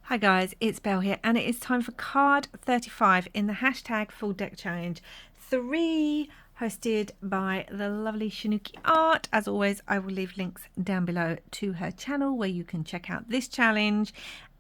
Hi guys, it's Belle here, and it is time for card 35 in the hashtag full deck challenge 3, hosted by the lovely Shanuki Art. As always, I will leave links down below to her channel where you can check out this challenge.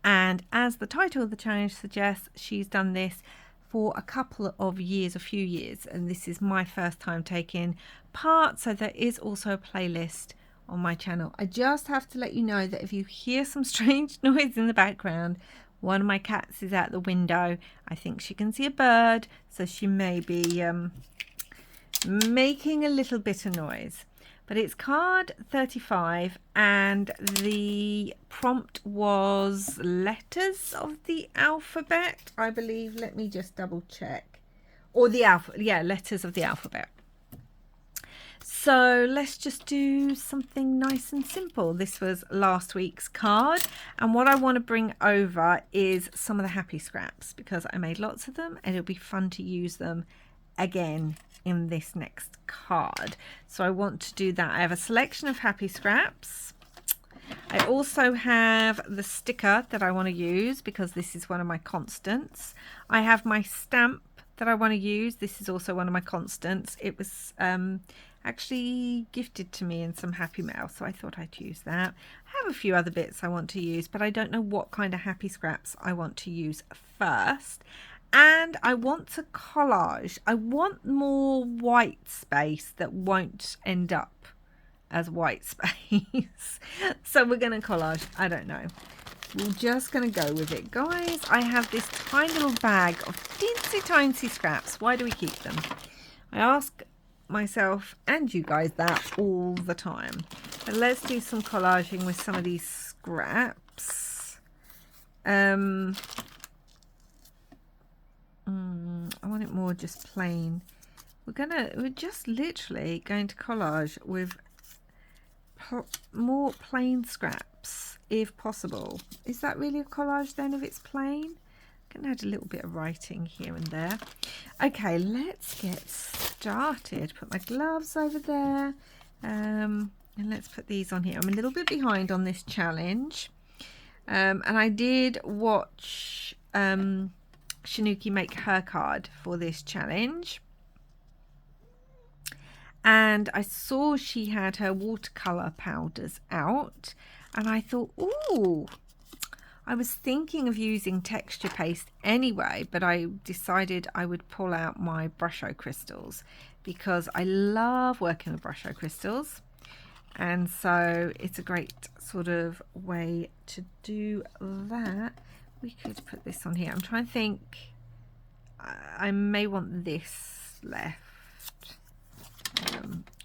And as the title of the challenge suggests, she's done this for a couple of years, a few years, and this is my first time taking part. So there is also a playlist on my channel. I just have to let you know that if you hear some strange noise in the background, one of my cats is out the window. I think she can see a bird, so she may be making a little bit of noise. But it's card 35 and the prompt was letters of the alphabet, I believe. Let me just double check. Or the alphabet, yeah, letters of the alphabet. So let's just do something nice and simple. This was last week's card, and what I want to bring over is some of the happy scraps because I made lots of them and it'll be fun to use them again in this next card. So I want to do that. I have a selection of happy scraps. I also have the sticker that I want to use because this is one of my constants. I have my stamp that I want to use. This is also one of my constants. It was actually gifted to me in some happy mail, so I thought I'd use that. I have a few other bits I want to use, but I don't know what kind of happy scraps I want to use first. And I want to collage. I want more white space that won't end up as white space. So we're going to collage. I don't know. We're just going to go with it. Guys, I have this tiny little bag of teensy scraps. Why do we keep them? I ask myself and you guys that all the time. But let's do some collaging with some of these scraps. I want it more just plain. We're just literally going to collage with more plain scraps if possible. Is that really a collage then if it's plain? I'm going to add a little bit of writing here and there. Okay, let's get started. Put my gloves over there, and let's put these on here. I'm a little bit behind on this challenge, and I did watch Shanuki make her card for this challenge, and I saw she had her watercolor powders out, and I thought, ooh, I was thinking of using texture paste anyway, but I decided I would pull out my Brusho crystals because I love working with Brusho crystals, and so it's a great sort of way to do that. We could put this on here. I'm trying to think. I may want this left.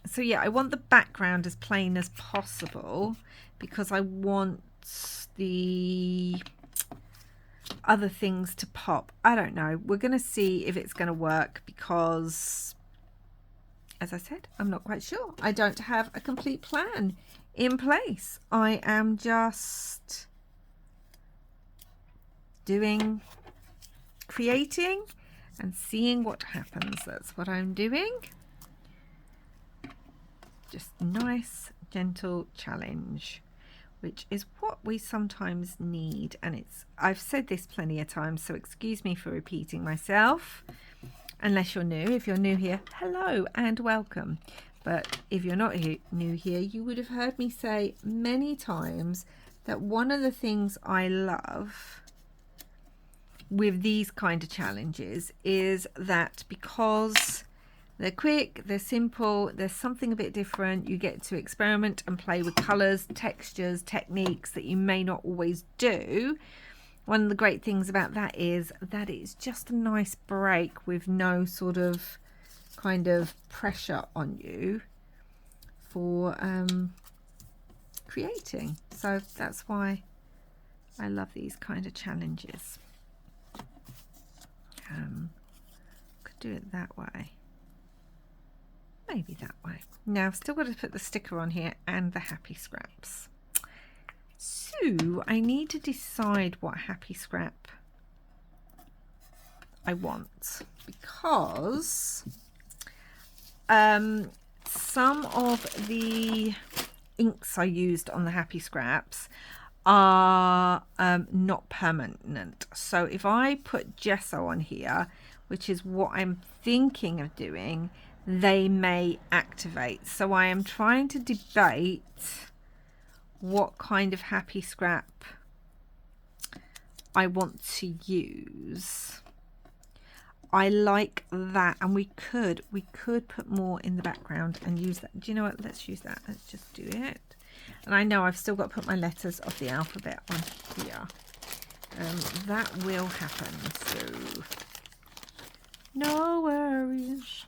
So yeah, I want the background as plain as possible because I want the other things to pop. I don't know. We're going to see if it's going to work because, as I said, I'm not quite sure. I don't have a complete plan in place. I am just creating and seeing what happens. That's what I'm doing. Just nice, gentle challenge, which is what we sometimes need. And I've said this plenty of times, so excuse me for repeating myself, unless you're new. If you're new here, hello and welcome. But if you're not new here, you would have heard me say many times that one of the things I love with these kind of challenges is that because they're quick, they're simple, there's something a bit different. You get to experiment and play with colours, textures, techniques that you may not always do. One of the great things about that is that it's just a nice break with no sort of kind of pressure on you for creating. So that's why I love these kind of challenges. Could do it that way. Maybe that way. Now I've still got to put the sticker on here and the happy scraps. So I need to decide what happy scrap I want because some of the inks I used on the happy scraps are not permanent. So if I put gesso on here, which is what I'm thinking of doing, they may activate. So I am trying to debate what kind of happy scrap I want to use. I like that, and we could put more in the background and use that. Do you know what? Let's use that. Let's just do it. And I know I've still got to put my letters of the alphabet on here. That will happen, so no worries.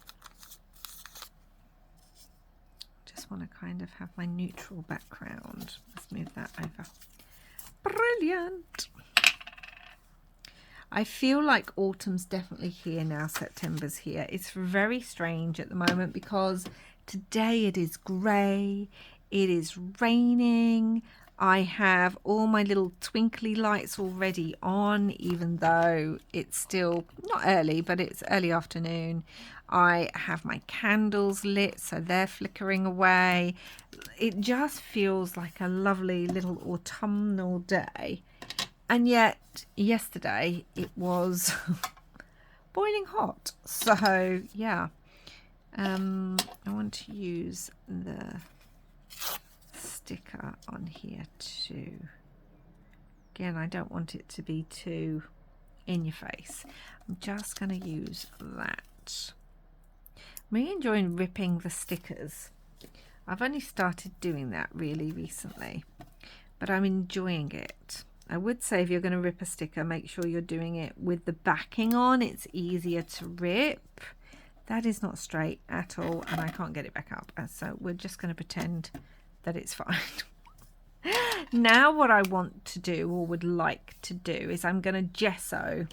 Just want to kind of have my neutral background. Let's move that over. Brilliant. I feel like autumn's definitely here now. September's here. It's very strange at the moment because today it is grey. It is raining. I have all my little twinkly lights already on, even though it's still not early, but it's early afternoon. I have my candles lit, so they're flickering away. It just feels like a lovely little autumnal day. And yet yesterday it was boiling hot. So yeah, I want to use the sticker on here too. Again, I don't want it to be too in your face. I'm just going to use that. I'm really enjoying ripping the stickers. I've only started doing that really recently, but I'm enjoying it. I would say if you're going to rip a sticker, make sure you're doing it with the backing on. It's easier to rip. That is not straight at all, and I can't get it back up. So we're just going to pretend that it's fine. Now what I want to do, or would like to do, is I'm going to gesso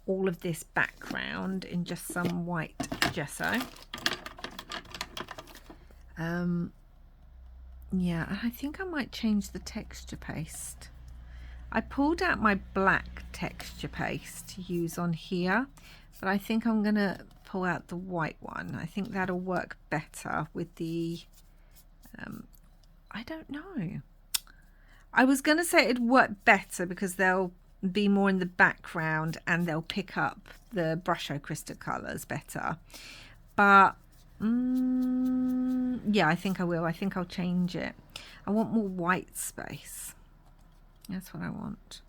all of this background in just some white gesso. Yeah, I think I might change the texture paste. I pulled out my black texture paste to use on here, but I think I'm going to pull out the white one. I think that'll work better with the, I don't know. I was going to say it'd work better because they'll be more in the background and they'll pick up the Brusho crystal colours better. But yeah, I think I will. I think I'll change it. I want more white space. That's what I want.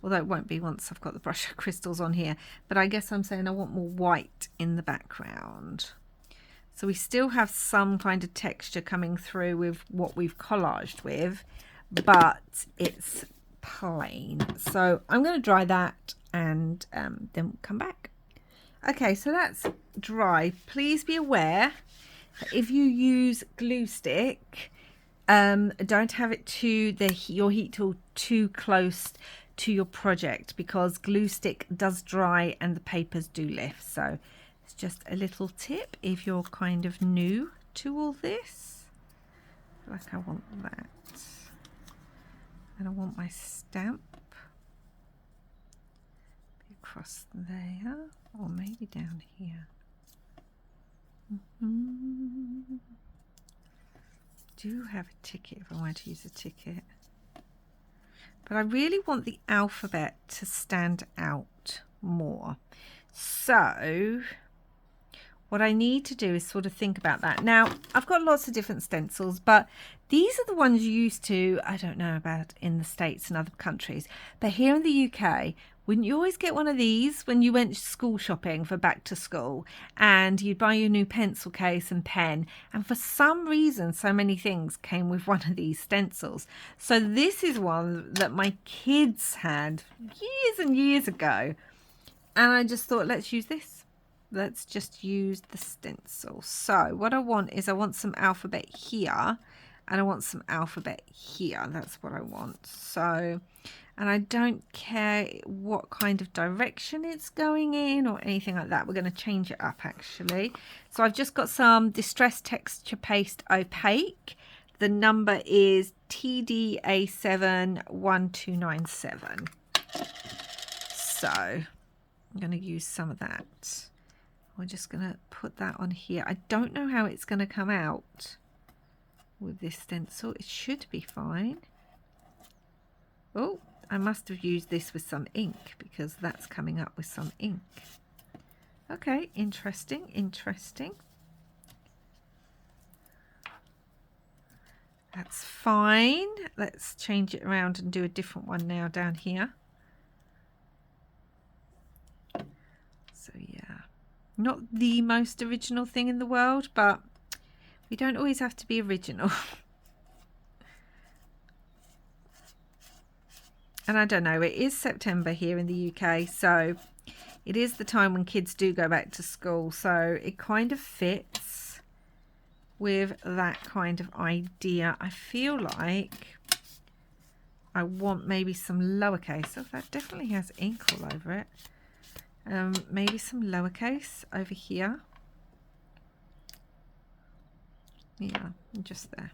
Although it won't be once I've got the Brusho crystals on here. But I guess I'm saying I want more white in the background. So we still have some kind of texture coming through with what we've collaged with, but it's plain. So I'm going to dry that and then we'll come back. Okay, so that's dry. Please be aware that if you use glue stick, don't have it to your heat tool too close to your project, because glue stick does dry and the papers do lift. So it's just a little tip if you're kind of new to all this. Like I want that, and I want my stamp across there, or maybe down here. Do have a ticket if I want to use a ticket, but I really want the alphabet to stand out more. So what I need to do is sort of think about that. Now I've got lots of different stencils, but these are the ones you used to, I don't know about in the States and other countries, but here in the UK, wouldn't you always get one of these when you went school shopping for back to school, and you'd buy your new pencil case and pen, and for some reason so many things came with one of these stencils. So this is one that my kids had years and years ago, and I just thought, let's use this. Let's just use the stencil. So what I want is I want some alphabet here, and I want some alphabet here. That's what I want. So, and I don't care what kind of direction it's going in or anything like that. We're going to change it up actually. So I've just got some Distress Texture Paste Opaque. The number is TDA71297. So I'm going to use some of that. We're just going to put that on here. I don't know how it's going to come out with this stencil. It should be fine. Oh, I must have used this with some ink because that's coming up with some ink. Okay, interesting, interesting. That's fine. Let's change it around and do a different one now down here. So yeah, not the most original thing in the world, but we don't always have to be original. And I don't know, it is September here in the UK, so it is the time when kids do go back to school, so it kind of fits with that kind of idea. I feel like I want maybe some lowercase. Oh, that definitely has ink all over it. Maybe some lowercase over here. Yeah, just there.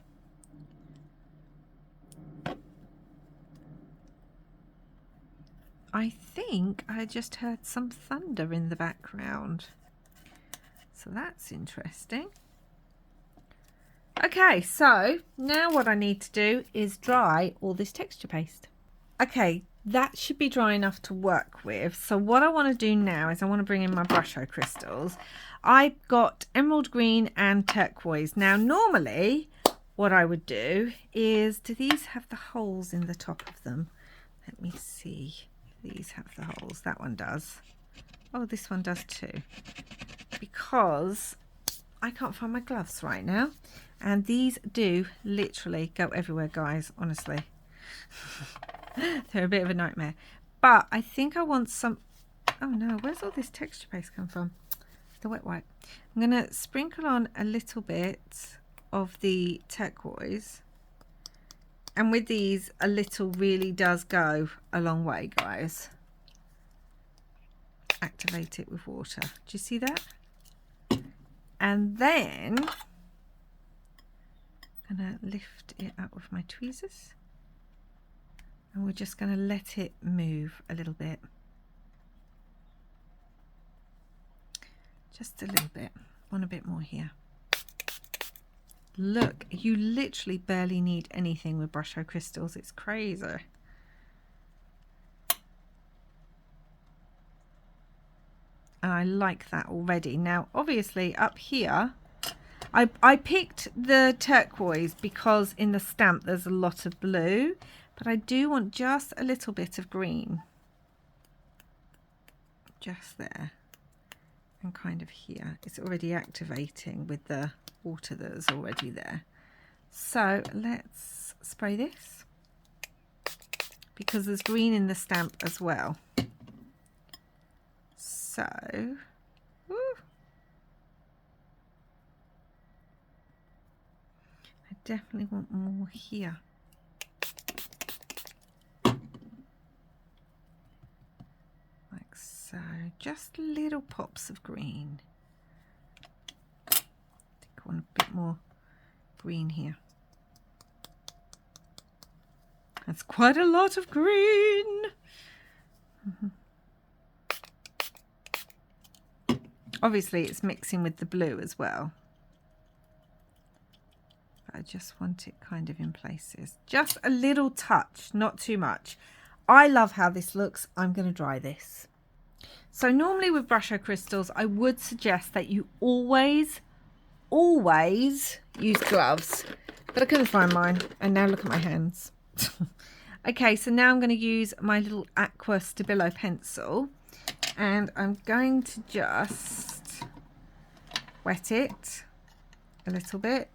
I think I just heard some thunder in the background. So that's interesting. Okay, so now what I need to do is dry all this texture paste. Okay, that should be dry enough to work with. So what I want to do now is I want to bring in my Brusho crystals. I've got emerald green and turquoise. Now normally what I would do is, do these have the holes in the top of them? Let me see. These have the holes. That one does. Oh, this one does too. Because I can't find my gloves right now. And these do literally go everywhere, guys, honestly. They're a bit of a nightmare. But I think I want some... Oh no, where's all this texture paste come from? The wet wipe. I'm going to sprinkle on a little bit of the turquoise. And with these, a little really does go a long way, guys. Activate it with water. Do you see that? And then I'm going to lift it up with my tweezers. And we're just going to let it move a little bit. Just a little bit. Want a bit more here. Look, you literally barely need anything with Brusho crystals. It's crazy. And I like that already. Now, obviously up here, I picked the turquoise because in the stamp there's a lot of blue, but I do want just a little bit of green. Just there. And kind of here. It's already activating with the water that is already there. So let's spray this because there's green in the stamp as well. So woo, I definitely want more here. Like so, just little pops of green. I want a bit more green here. That's quite a lot of green. Obviously it's mixing with the blue as well. But I just want it kind of in places. Just a little touch, not too much. I love how this looks. I'm going to dry this. So normally with Brusho crystals, I would suggest that you always use gloves, but I couldn't find mine, and now look at my hands. Okay, so now I'm going to use my little Aqua Stabilo pencil, and I'm going to just wet it a little bit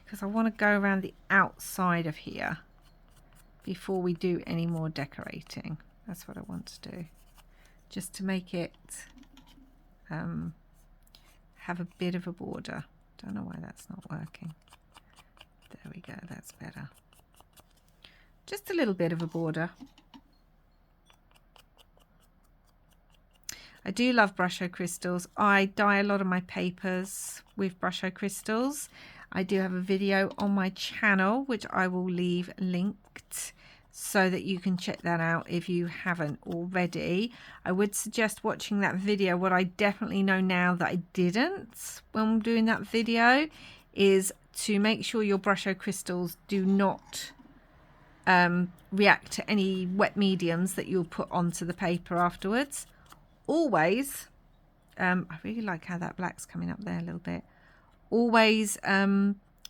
because I want to go around the outside of here before we do any more decorating. That's what I want to do, just to make it have a bit of a border. Don't know why that's not working. There we go, that's better. Just a little bit of a border. I do love Brusho crystals. I dye a lot of my papers with Brusho crystals. I do have a video on my channel which I will leave linked so that you can check that out if you haven't already. I would suggest watching that video. What I definitely know now that I didn't when doing that video is to make sure your Brusho crystals do not react to any wet mediums that you'll put onto the paper afterwards. Always, I really like how that black's coming up there a little bit. Always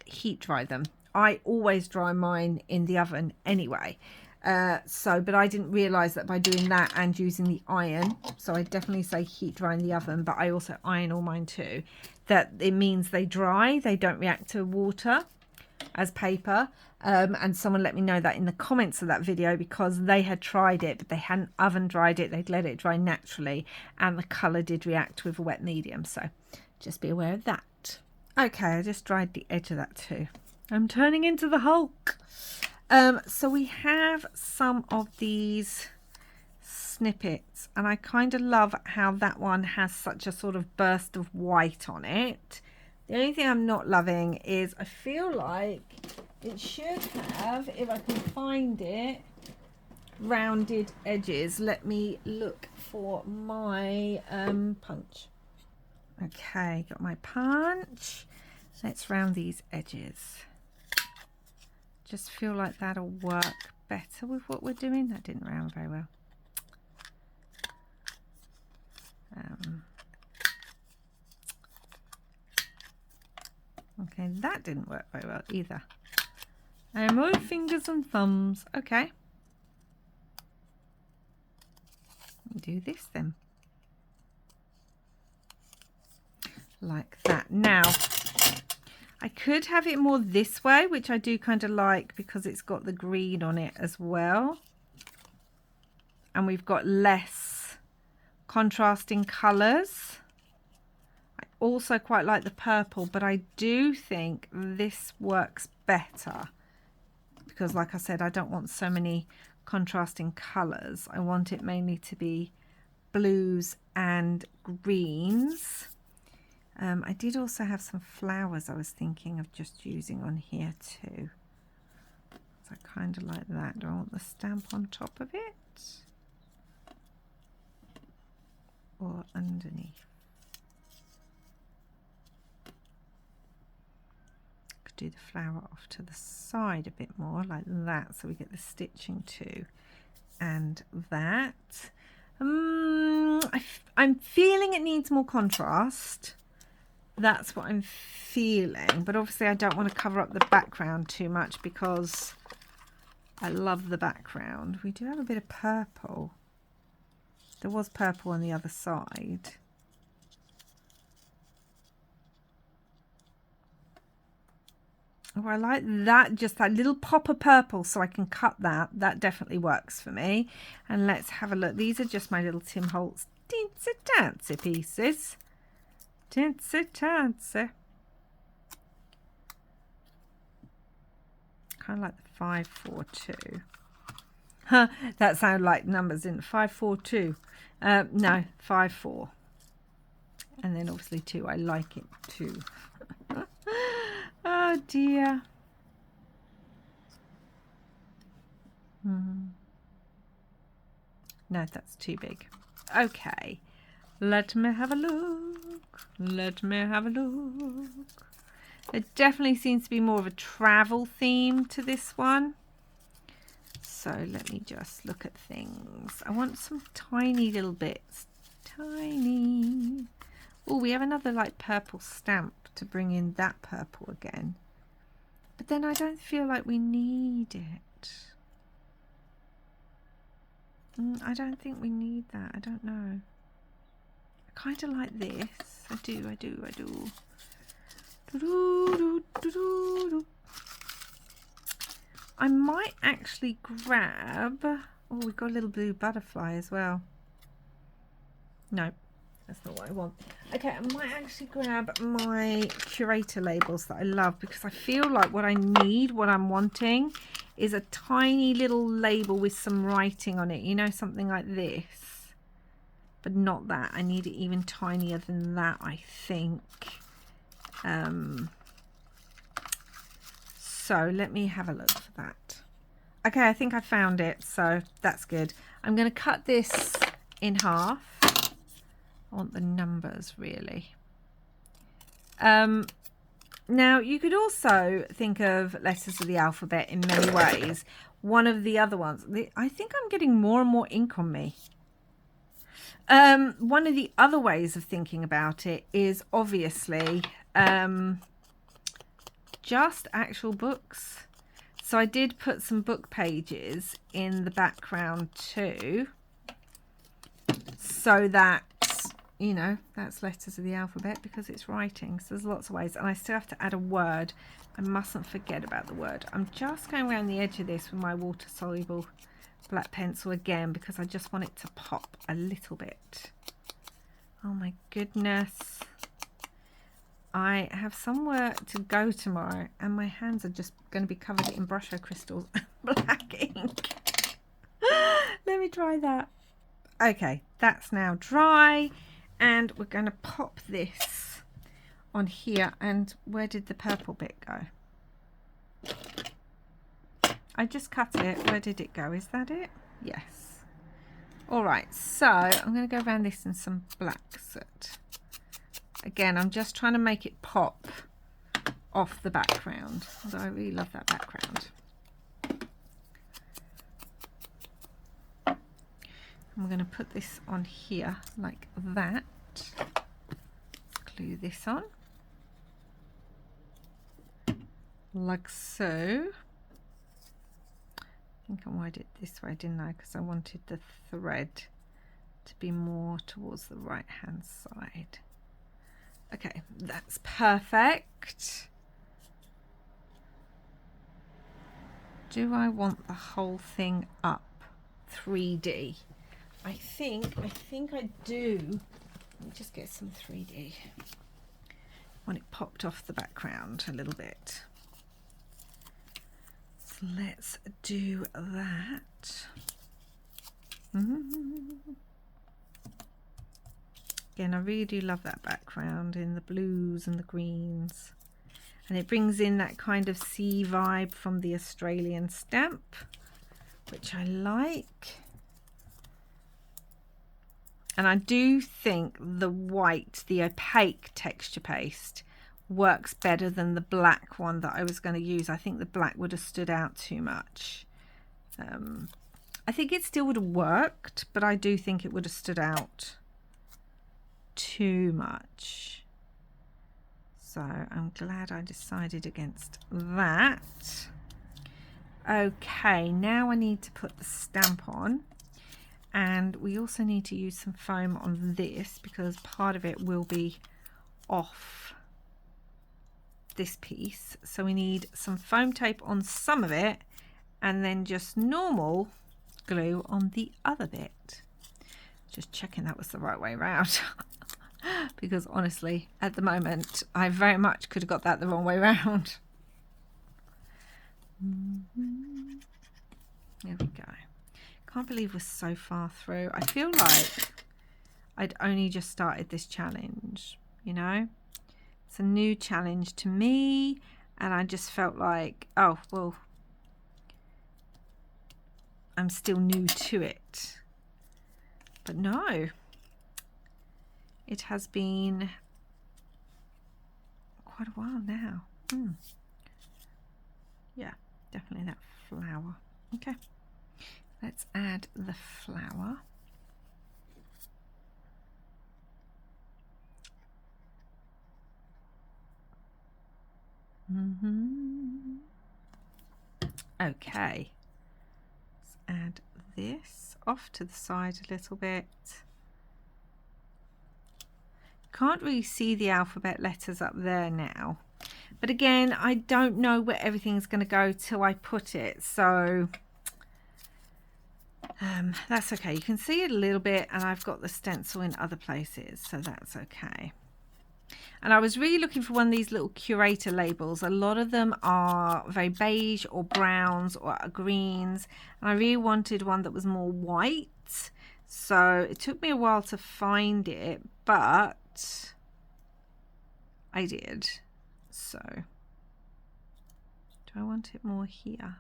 heat dry them. I always dry mine in the oven anyway. But I didn't realise that by doing that and using the iron, so I definitely say heat dry in the oven, but I also iron all mine too, that it means they dry, they don't react to water as paper. And someone let me know that in the comments of that video, because they had tried it but they hadn't oven dried it, they'd let it dry naturally and the colour did react with a wet medium, so just be aware of that. Okay, I just dried the edge of that too. I'm turning into the Hulk. So we have some of these snippets, and I kind of love how that one has such a sort of burst of white on it. The only thing I'm not loving is I feel like it should have, if I can find it, rounded edges. Let me look for my punch. Okay, got my punch. Let's round these edges. Just feel like that'll work better with what we're doing. That didn't round very well. Okay, that didn't work very well either. And my fingers and thumbs. Okay. Do this then. Like that. Now, I could have it more this way, which I do kind of like because it's got the green on it as well. And we've got less contrasting colours. I also quite like the purple, but I do think this works better because, like I said, I don't want so many contrasting colours. I want it mainly to be blues and greens. I did also have some flowers I was thinking of just using on here too. So I kind of like that. Do I want the stamp on top of it or underneath? Could do the flower off to the side a bit more like that, so we get the stitching too. And that. I'm feeling it needs more contrast. That's what I'm feeling, but obviously I don't want to cover up the background too much because I love the background. We do have a bit of purple. There was purple on the other side. Oh, I like that, just that little pop of purple, so I can cut that. That definitely works for me. And let's have a look. These are just my little Tim Holtz teensy tancy pieces. Tinsy tancy. Kind of like the 542. Huh, that sounded like numbers in 542. No, 54. And then obviously 2. I like it too. Oh dear. No, that's too big. Okay. Let me have a look. Let me have a look. There definitely seems to be more of a travel theme to this one. So let me just look at things. I want some tiny little bits. Tiny. Oh, we have another like purple stamp to bring in that purple again. But then I don't feel like we need it. I don't think we need that. I don't know. Kind of like this. I do. I might actually grab... Oh, we've got a little blue butterfly as well. No, that's not what I want. Okay, I might actually grab my curator labels that I love, because I feel like what I need, what I'm wanting, is a tiny little label with some writing on it. You know, something like this. But not that. I need it even tinier than that, I think. So let me have a look for that. Okay, I think I found it, so that's good. I'm going to cut this in half. I want the numbers, really. Now, you could also think of letters of the alphabet in many ways. one of the other ones. I think I'm getting more and more ink on me. One of the other ways of thinking about it is obviously just actual books. So I did put some book pages in the background too, so that, you know, that's letters of the alphabet because it's writing. So there's lots of ways, and I still have to add a word. I mustn't forget about the word. I'm just going around the edge of this with my water soluble black pencil again because I just want it to pop a little bit. Oh my goodness. I have somewhere to go tomorrow and my hands are just going to be covered in Brusho crystals and black ink. Let me try that. Okay, that's now dry and we're going to pop this on here. And where did the purple bit go? I just cut it. Where did it go? Is that it? Yes. All right, so I'm going to go around this in some black soot. Again, I'm just trying to make it pop off the background, although I really love that background. And we're going to put this on here like that. Glue this on. Like so. I think I wired it this way, didn't I? Because I wanted the thread to be more towards the right hand side. Okay, that's perfect. Do I want the whole thing up 3D? I think I do. Let me just get some 3D. I want it popped off the background a little bit. So let's do that. Again, I really do love that background in the blues and the greens. And it brings in that kind of sea vibe from the Australian stamp, which I like. And I do think the white, the opaque texture paste, works better than the black one that I was going to use. I think the black would have stood out too much. I think it still would have worked, but I do think it would have stood out too much. So I'm glad I decided against that. Okay, now I need to put the stamp on, and we also need to use some foam on this because part of it will be off this piece. So we need some foam tape on some of it and then just normal glue on the other bit. Just checking that was the right way around. Because honestly, at the moment, I very much could have got that the wrong way around. There we go. Can't believe we're so far through. I feel like I'd only just started this challenge, you know? It's a new challenge to me, and I just felt like, oh, well, I'm still new to it. But no. It has been quite a while now. Yeah, definitely that flower. Okay, let's add the flower. Okay, let's add this off to the side a little bit. Can't really see the alphabet letters up there now, but again, I don't know where everything's going to go till I put it, so that's okay. You can see it a little bit, and I've got the stencil in other places, so that's okay. And I was really looking for one of these little curator labels. A lot of them are very beige or browns or greens, and I really wanted one that was more white, so it took me a while to find it, but I did. So do I want it more here? I'm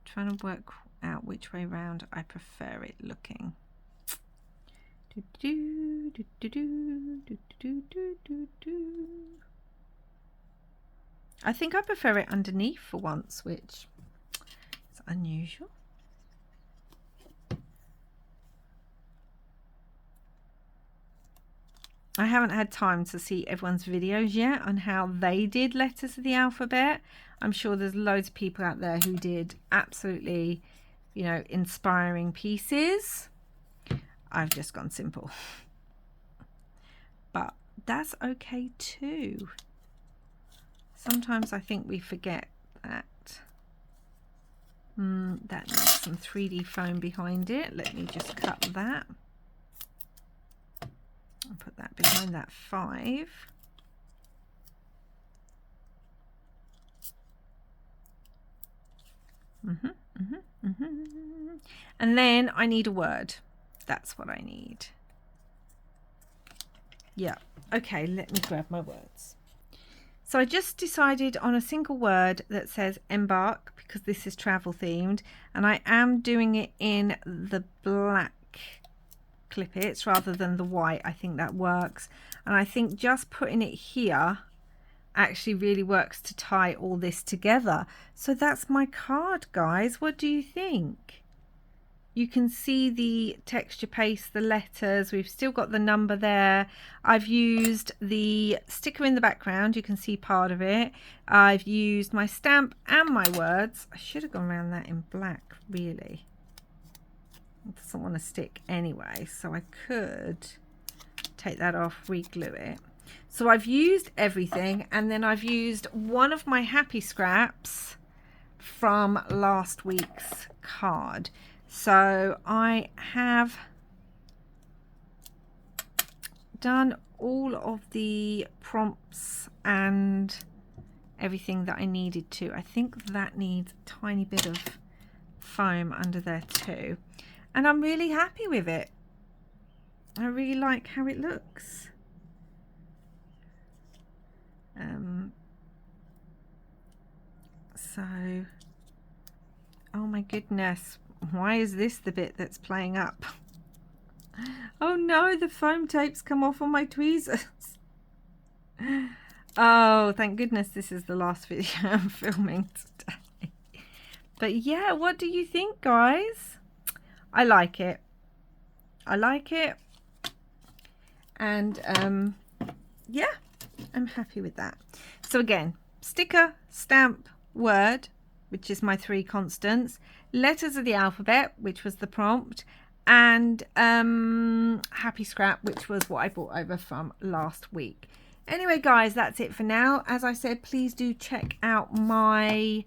trying to work out which way round I prefer it looking. I think I prefer it underneath for once, which is unusual. I haven't had time to see everyone's videos yet on how they did letters of the alphabet. I'm sure there's loads of people out there who did absolutely, you know, inspiring pieces. I've just gone simple. But that's okay too. Sometimes I think we forget that. That needs some 3D foam behind it. Let me just cut that. I'll put that behind that 5. And then I need a word. That's what I need. Yeah. Okay, let me grab my words. So I just decided on a single word that says embark, because this is travel themed, and I am doing it in the black clip its rather than the white. I think that works, and I think just putting it here actually really works to tie all this together. So that's my card, guys. What do you think? You can see the texture paste, the letters. We've still got the number there. I've used the sticker in the background. You can see part of it. I've used my stamp and my words. I should have gone around that in black, really. It doesn't want to stick anyway, so I could take that off, re-glue it. So I've used everything, and then I've used one of my happy scraps from last week's card. So I have done all of the prompts and everything that I needed to. I think that needs a tiny bit of foam under there too. And I'm really happy with it. I really like how it looks. So, oh my goodness. Why is this the bit that's playing up? Oh no, the foam tape's come off on my tweezers. Oh, thank goodness this is the last video I'm filming today. But yeah, what do you think, guys? I like it. I like it. And yeah, I'm happy with that. So again, sticker, stamp, word, which is my 3 constants, letters of the alphabet, which was the prompt, and happy scrap, which was what I brought over from last week. Anyway, guys, that's it for now. As I said, please do check out my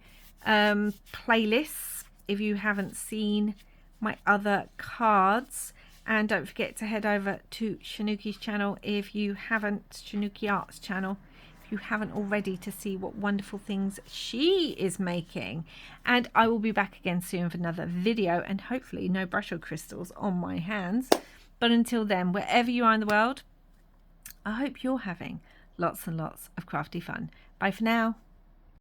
playlists if you haven't seen my other cards, and don't forget to head over to Shanuki's channel if you haven't, Shanuki Arts channel, you haven't already, to see what wonderful things she is making. And I will be back again soon for another video, and hopefully no Brusho crystals on my hands. But until then, wherever you are in the world, I hope you're having lots and lots of crafty fun. Bye for now.